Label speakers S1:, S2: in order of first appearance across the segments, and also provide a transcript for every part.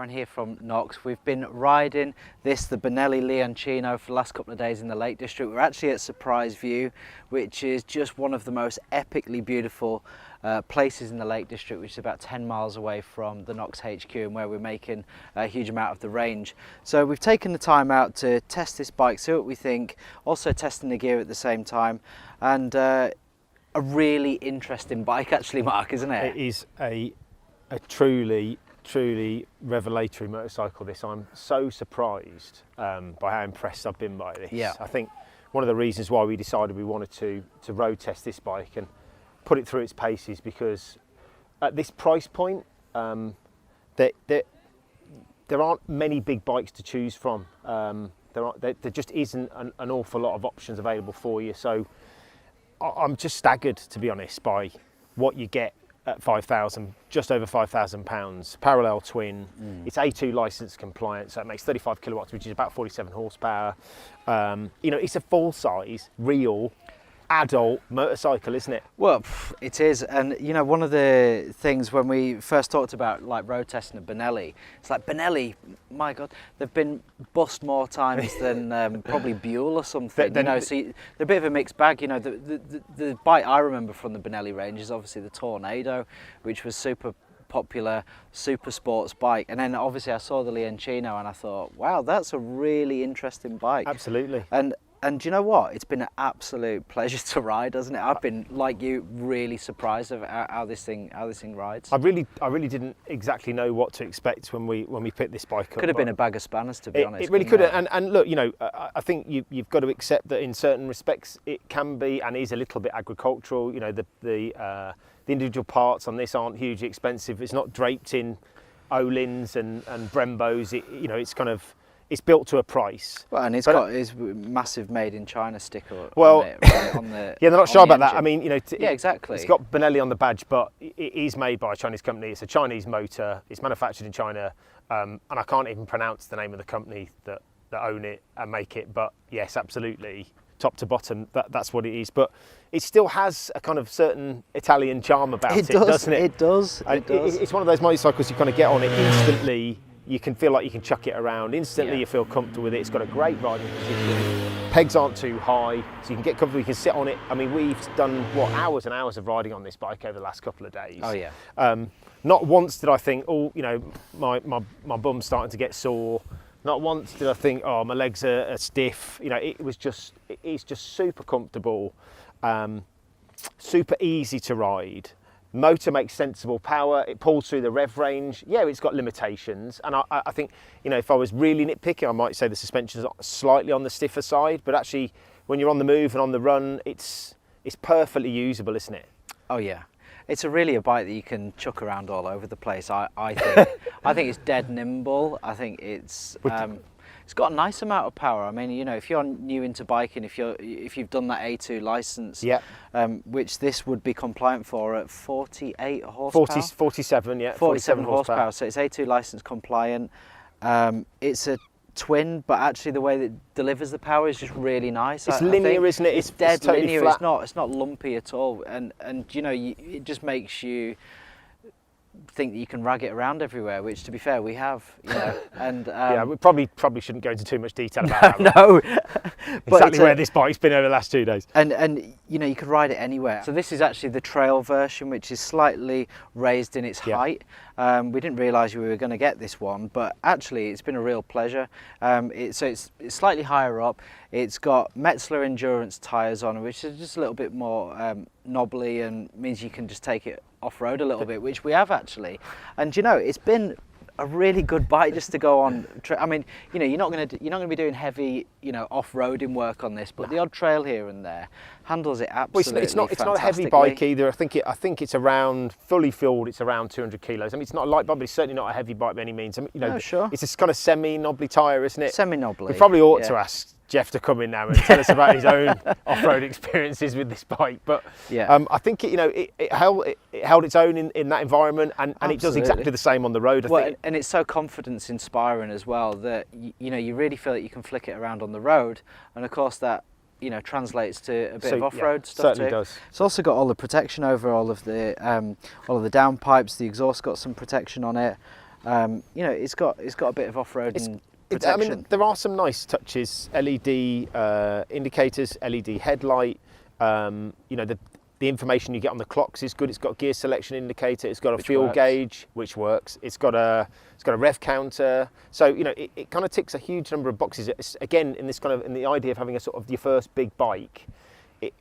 S1: Darren here from Knox. We've been riding the Bonelli Leoncino for the last couple of days in the Lake District. We're actually at Surprise View, which is just one of the most epically beautiful places in the Lake District, which is about 10 miles away from the Knox HQ and where we're making a huge amount of the range. So we've taken the time out to test this bike, see what we think, also testing the gear at the same time, and a really interesting bike actually, Mark, isn't it?
S2: It is a truly revelatory motorcycle. This, I'm so surprised by how impressed I've been by this.
S1: Yeah.
S2: I think one of the reasons why we decided we wanted to road test this bike and put it through its paces, because at this price point there aren't many big bikes to choose from. There just isn't an awful lot of options available for you, so I'm just staggered, to be honest, by what you get at just over £5,000. Parallel twin. It's A2 license compliant, so it makes 35 kilowatts, which is about 47 horsepower. It's a full size, real adult motorcycle, isn't it?
S1: Well, it is. And you know, one of the things when we first talked about like road testing of Bonelli, it's like Bonelli, my God, they've been bust more times than probably Buell or something. So they're a bit of a mixed bag. You know, the bike I remember from the Bonelli range is obviously the Tornado, which was super popular, super sports bike. And then obviously I saw the Leoncino and I thought, wow, that's a really interesting bike.
S2: Absolutely.
S1: And do you know what? It's been an absolute pleasure to ride, hasn't it? I've been, like you, really surprised of how this thing rides.
S2: I really didn't exactly know what to expect when we picked this bike up.
S1: Could have been a bag of spanners, to be honest.
S2: It really could have. And look, you know, I think you've got to accept that in certain respects it can be and is a little bit agricultural. You know, the individual parts on this aren't hugely expensive. It's not draped in Öhlins and Brembos. It's kind of, it's built to a price.
S1: Well, and it's got his massive made in China sticker
S2: on
S1: the
S2: yeah, they're not shy about that.
S1: engine.
S2: I mean, you know,
S1: yeah, exactly.
S2: It's got Bonelli on the badge, but it is made by a Chinese company. It's a Chinese motor. It's manufactured in China, and I can't even pronounce the name of the company that own it and make it. But yes, absolutely, top to bottom, that's what it is. But it still has a kind of certain Italian charm about it, doesn't it?
S1: It does.
S2: It's one of those motorcycles you kind of get on it instantly. You can feel like you can chuck it around instantly.
S1: Yeah.
S2: You feel comfortable with it. It's got a great riding position. Pegs aren't too high, so you can get comfortable. You can sit on it. I mean, we've done hours and hours of riding on this bike over the last couple of days.
S1: Oh yeah.
S2: Not once did I think, oh, you know, my bum's starting to get sore. Not once did I think, oh, my legs are stiff. You know, it's just super comfortable, super easy to ride. Motor makes sensible power, it pulls through the rev range. Yeah, it's got limitations, and I think, you know, if I was really nitpicky, I might say the suspension's slightly on the stiffer side, but actually when you're on the move and on the run, it's perfectly usable, isn't it?
S1: Oh yeah. It's really a bike that you can chuck around all over the place, I think. I think it's dead nimble. I think it's got a nice amount of power. I mean, you know, if you're new into biking, if you've done that A2 license,
S2: yeah,
S1: which this would be compliant for at 48 horsepower.
S2: 47, yeah.
S1: 47 horsepower. So it's A2 license compliant. It's a twin, but actually the way that it delivers the power is just really nice.
S2: It's linear, isn't it?
S1: It's dead
S2: totally
S1: linear.
S2: Flat.
S1: It's not lumpy at all, and you know, it just makes you think that you can rag it around everywhere, which, to be fair, we have, you know. And
S2: yeah, we probably shouldn't go into too much detail about that.
S1: No,
S2: exactly where this bike's been over the last 2 days.
S1: And you know, you could ride it anywhere. So this is actually the trail version, which is slightly raised in its height. We didn't realise we were going to get this one, but actually it's been a real pleasure. It's slightly higher up. It's got Metzeler endurance tyres on, which is just a little bit more knobbly and means you can just take it off-road a little bit, which we have actually. And you know, it's been a really good bike just to go on. I mean, you know, you're not going to be doing heavy, you know, off-roading work on this, but the odd trail here and there handles it absolutely.
S2: Well, it's not a heavy bike either. I think it's around, fully filled, it's around 200 kilos. I mean, it's not a light bike, but it's certainly not a heavy bike by any means. I mean, you know,
S1: sure.
S2: It's this kind of semi-knobbly tyre, isn't it?
S1: Semi-knobbly.
S2: We probably ought to ask Jeff to come in now and tell us about his own off-road experiences with this bike. But yeah, I think it held its own in that environment, and it does exactly the same on the road. I think.
S1: And it's so confidence inspiring as well that you know, you really feel that you can flick it around on the road, and of course that, you know, translates to a bit of off-road stuff
S2: certainly
S1: too.
S2: Does.
S1: It's also got all the protection over all of the downpipes. The exhaust got some protection on it. You know, it's got a bit of off-roading protection.
S2: I mean, there are some nice touches. LED indicators, LED headlight. You know, the information you get on the clocks is good. It's got a gear selection indicator. It's got a fuel gauge, which works. It's got a rev counter. So you know, it kind of ticks a huge number of boxes. It's, again, in the idea of having a sort of your first big bike.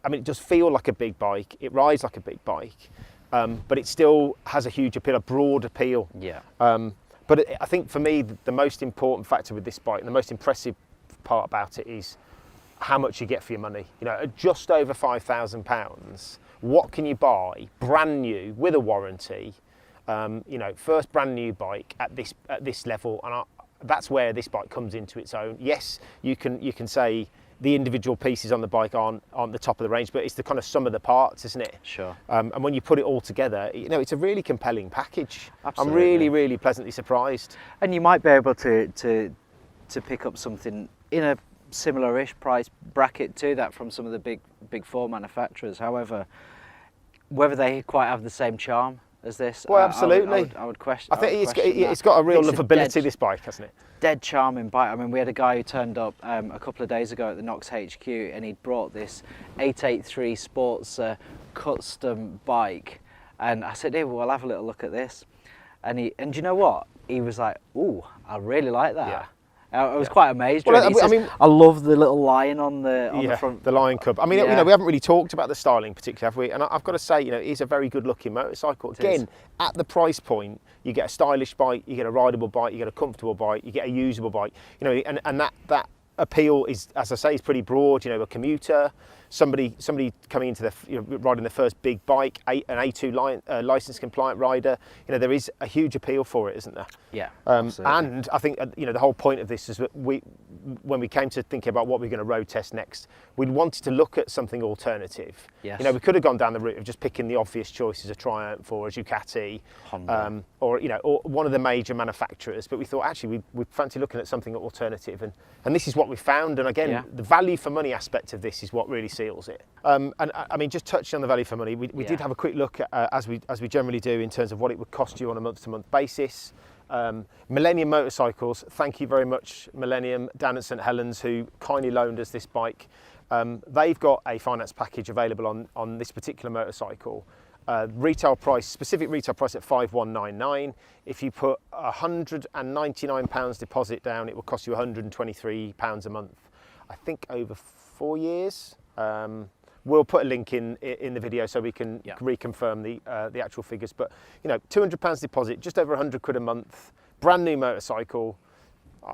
S2: I mean, it does feel like a big bike. It rides like a big bike, but it still has a huge appeal, a broad appeal.
S1: Yeah.
S2: But I think for me, the most important factor with this bike, and the most impressive part about it, is how much you get for your money. You know, at just over £5,000, what can you buy brand new with a warranty? You know, first brand new bike at this level, and that's where this bike comes into its own. Yes, you can say the individual pieces on the bike aren't the top of the range, but it's the kind of sum of the parts, isn't it?
S1: Sure.
S2: And when you put it all together, you know, it's a really compelling package.
S1: Absolutely.
S2: I'm really, really pleasantly surprised.
S1: And you might be able to pick up something in a similar-ish price bracket to that from some of the big four manufacturers. However, whether they quite have the same charm as this,
S2: well, absolutely.
S1: I would question.
S2: I think it's got a real lovability, this bike, hasn't it?
S1: Dead charming bike. I mean, we had a guy who turned up a couple of days ago at the Knox HQ, and he'd brought this 883 Sportster custom bike, and I said, "Hey, well, have a little look at this," and do you know what? He was like, "Ooh, I really like that."
S2: Yeah.
S1: I was quite amazed.
S2: Well,
S1: really. I mean, I love the little lion on the front.
S2: The Lion Cub. I mean, you know, we haven't really talked about the styling particularly, have we? And I've got to say, you know, it's a very good-looking motorcycle. Again, at the price point, you get a stylish bike, you get a rideable bike, you get a comfortable bike, you get a usable bike. You know, and that appeal is, as I say, is pretty broad. You know, a commuter, somebody coming into riding their first big bike, an A2 license compliant rider. You know, there is a huge appeal for it, isn't there?
S1: Yeah.
S2: And I think you know, the whole point of this is that when we came to thinking about what we're going to road test next, we wanted to look at something alternative.
S1: Yes.
S2: You know, we could have gone down the route of just picking the obvious choices, a Triumph or a Ducati,
S1: Honda.
S2: or you know, or one of the major manufacturers. But we thought actually we fancy looking at something alternative, and this is what we found. And again, the value for money aspect of this is what really seals it. And I mean, just touching on the value for money, we did have a quick look at, as we generally do, in terms of what it would cost you on a month-to-month basis. Millennium Motorcycles, thank you very much, Millennium, down at St Helens, who kindly loaned us this bike. They've got a finance package available on this particular motorcycle. Specific retail price at £5,199. If you put £199 deposit down, it will cost you £123 a month. I think over 4 years. We'll put a link in the video so we can reconfirm the actual figures. But you know, £200 deposit, just over 100 quid a month, brand new motorcycle.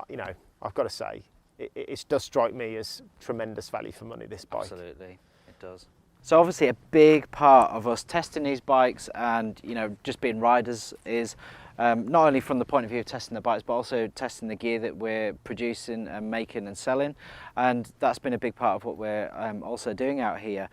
S2: You know, I've got to say, it does strike me as tremendous value for money, this bike.
S1: Absolutely, it does. So obviously a big part of us testing these bikes and, you know, just being riders is not only from the point of view of testing the bikes, but also testing the gear that we're producing and making and selling. And that's been a big part of what we're also doing out here.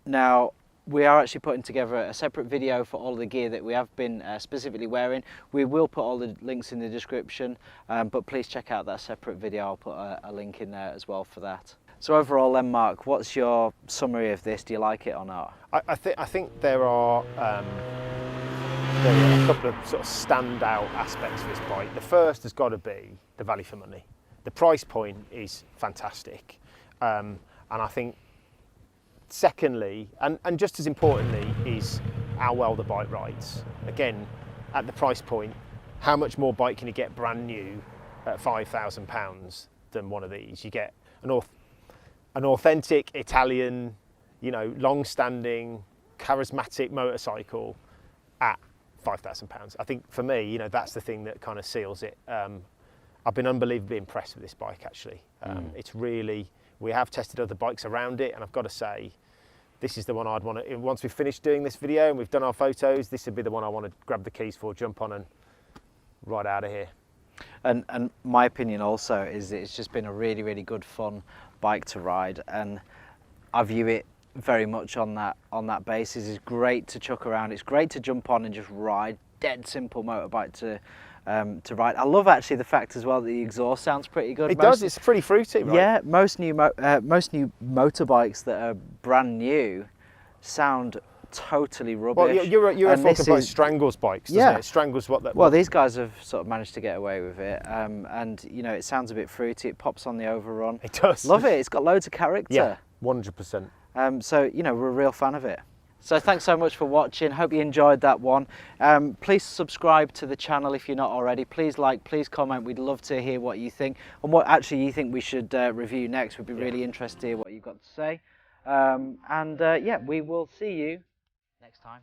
S1: Now, we are actually putting together a separate video for all of the gear that we have been specifically wearing. We will put all the links in the description, but please check out that separate video. I'll put a link in there as well for that. So overall then, Mark, what's your summary of this? Do you like it or not?
S2: I think there are a couple of sort of standout aspects of this bike. The first has got to be the value for money. The price point is fantastic. And I think secondly, and just as importantly, is how well the bike rides. Again, at the price point, how much more bike can you get brand new at £5,000 than one of these? You get an authentic Italian, you know, long-standing, charismatic motorcycle at £5,000. I think for me, you know, that's the thing that kind of seals it. I've been unbelievably impressed with this bike, actually. It's really, we have tested other bikes around it, and I've got to say, this is the one I'd want to, once we've finished doing this video and we've done our photos, this would be the one I want to grab the keys for, jump on and ride out of here.
S1: And my opinion also is that it's just been a really, really good fun bike to ride, and I view it very much on that basis. It's great to chuck around, it's great to jump on and just ride. Dead simple motorbike to ride. I love actually the fact as well that the exhaust sounds pretty good.
S2: It does, it's pretty fruity, right?
S1: Yeah, most new motorbikes that are brand new sound totally rubbish.
S2: Well, you're
S1: And
S2: talking about
S1: is-
S2: Strangles bikes, doesn't it? Strangles what that.
S1: Well, these guys have sort of managed to get away with it, and you know, it sounds a bit fruity. It pops on the overrun.
S2: It does.
S1: Love it. It's got loads of character.
S2: Yeah, 100%.
S1: So you know, we're a real fan of it. So thanks so much for watching. Hope you enjoyed that one. Please subscribe to the channel if you're not already. Please like, please comment. We'd love to hear what you think and what actually you think we should review next. We'd be really interested to hear what you've got to say. Yeah, we will see you next time.